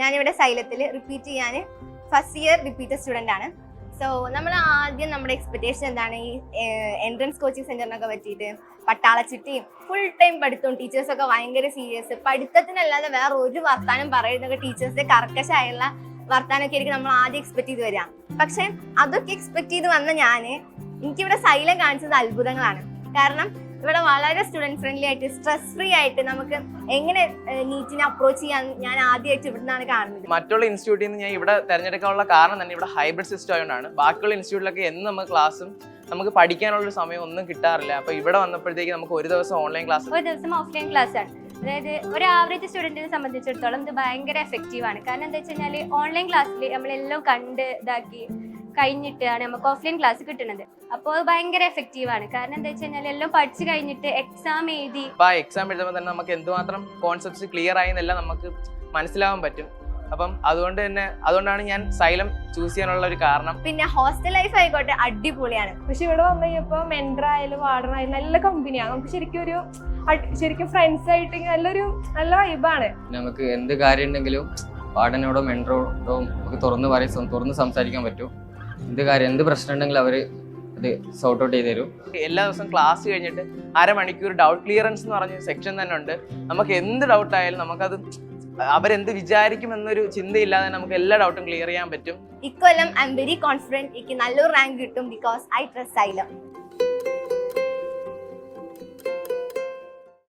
ഞാനിവിടെ സൈലത്തിൽ റിപ്പീറ്റ് ചെയ്യാൻ first year repeater student ആണ്. സോ നമ്മൾ ആദ്യം നമ്മുടെ എക്സ്പെക്ടേഷൻ എന്താണ്, ഈ എൻട്രൻസ് കോച്ചിങ് സെന്ററിനൊക്കെ പറ്റിയിട്ട് പട്ടാളച്ചിട്ടിയും ഫുൾ ടൈം പഠിത്തവും ടീച്ചേഴ്സൊക്കെ ഭയങ്കര സീരിയസ്, പഠിത്തത്തിനല്ലാതെ വേറെ ഒരു വർത്താനം പറയുന്നൊക്കെ ടീച്ചേഴ്സിന്റെ കർക്കശമായുള്ള വർത്താനമൊക്കെ ആയിരിക്കും നമ്മൾ ആദ്യം എക്സ്പെക്ട് ചെയ്ത് വരിക. പക്ഷെ അതൊക്കെ എക്സ്പെക്ട് ചെയ്ത് വന്ന എനിക്കിവിടെ സൈലം കാണിച്ചത് അത്ഭുതങ്ങളാണ്. കാരണം ഇവിടെ വളരെ സ്റ്റുഡൻറ് ഫ്രണ്ട്ലി ആയിട്ട് സ്ട്രെസ് ഫ്രീ ആയിട്ട് നമുക്ക് എങ്ങനെ നീറ്റിനെ അപ്രോച്ച് ചെയ്യാൻ ഞാൻ ആദ്യമായിട്ട് ഇവിടെ നിന്നാണ് കാണുന്നത്. മറ്റുള്ള ഇൻസ്റ്റിറ്റ്യൂട്ടിൽ നിന്ന് ഞാൻ ഇവിടെ തിരഞ്ഞെടുക്കാനുള്ള കാരണം തന്നെ ഇവിടെ ഹൈബ്രിഡ് സിസ്റ്റം ആയതുകൊണ്ടാണ്. ബാക്കിയുള്ള ഇൻസ്റ്റിറ്റ്യൂട്ടിലൊക്കെ എന്ന് നമുക്ക് ക്ലാസ്സും നമുക്ക് പഠിക്കാനുള്ള സമയം ഒന്നും കിട്ടാറില്ല. അപ്പൊ ഇവിടെ വന്നപ്പോഴത്തേക്ക് നമുക്ക് ഒരു ദിവസം ഓൺലൈൻ ക്ലാസ്, ഒരു ദിവസം ഓഫ്ലൈൻ ക്ലാസ് ആണ്. അതായത് ഒരു ആവറേജ് സ്റ്റുഡൻറ്റിനെ സംബന്ധിച്ചിടത്തോളം ഇത് ഭയങ്കര എഫക്റ്റീവ് ആണ്. കാരണം എന്താ വെച്ച് കഴിഞ്ഞാൽ ഓൺലൈൻ ക്ലാസ്സിൽ നമ്മളെല്ലാം കണ്ട് ഇതാക്കി കഴിഞ്ഞിട്ടാണ് നമുക്ക് ഓഫ്ലൈൻ ക്ലാസ് കിട്ടുന്നത്. അപ്പോൾ അത് ഭയങ്കര എഫക്റ്റീവ് ആണ്. കാരണം എന്താ വെച്ച് കഴിഞ്ഞാൽ എല്ലാം പഠിച്ചു കഴിഞ്ഞിട്ട് എക്സാം എഴുതി എക്സാം എഴുതുമ്പോൾ തന്നെ നമുക്ക് എന്തുമാത്രം കോൺസെപ്റ്റ്സ് ക്ലിയർ ആയി എന്നെല്ലാം നമുക്ക് മനസ്സിലാവാൻ പറ്റും. അപ്പം അതുകൊണ്ടാണ് ഞാൻ സൈലം ചൂസ് ചെയ്യാനുള്ള ഒരു കാരണം. പിന്നെ ഹോസ്റ്റൽ ലൈഫ് ആയിക്കോട്ടെ അടിപൊളിയാണ്. പക്ഷെ ഇവിടെ വന്നു കഴിഞ്ഞപ്പോൾ മെൻറ്റർ ആയാലും വാർഡൻ ആയാലും നല്ല കമ്പനിയാണ്. നമുക്ക് ശരിക്കും ഫ്രണ്ട്സ് ആയിട്ട് നല്ല വൈബാണ്. നമുക്ക് എന്ത് കാര്യം ഉണ്ടെങ്കിലും വാർഡനോടോ മെൻറ്ററോടോ നമുക്ക് തുറന്ന് സംസാരിക്കാൻ പറ്റും. എന്ത് പ്രശ്നം ഉണ്ടെങ്കിലും അവര് അത് സോർട്ട് ഔട്ട് ചെയ്ത് തരും. എല്ലാ ദിവസവും ക്ലാസ് കഴിഞ്ഞിട്ട് അരമണിക്കൂർ ഡൗട്ട് ക്ലിയറൻസ് എന്ന് പറഞ്ഞ സെക്ഷൻ തന്നെ ഉണ്ട്. നമുക്ക് എന്ത് ഡൗട്ട് ആയാലും നമുക്കത് അവരെന്ത് വിചാരിക്കും എന്നൊരു ചിന്തയില്ലാതെ നമുക്ക് എല്ലാ ഡൗട്ടും ക്ലിയർ ചെയ്യാൻ പറ്റും. ഇക്കൊല്ലം ഐ എം വെരി കോൺഫിഡന്റ് എനിക്ക് നല്ലൊരു റാങ്ക് കിട്ടും ബിക്കോസ് ഐ ട്രസ്റ്റ് സൈലം.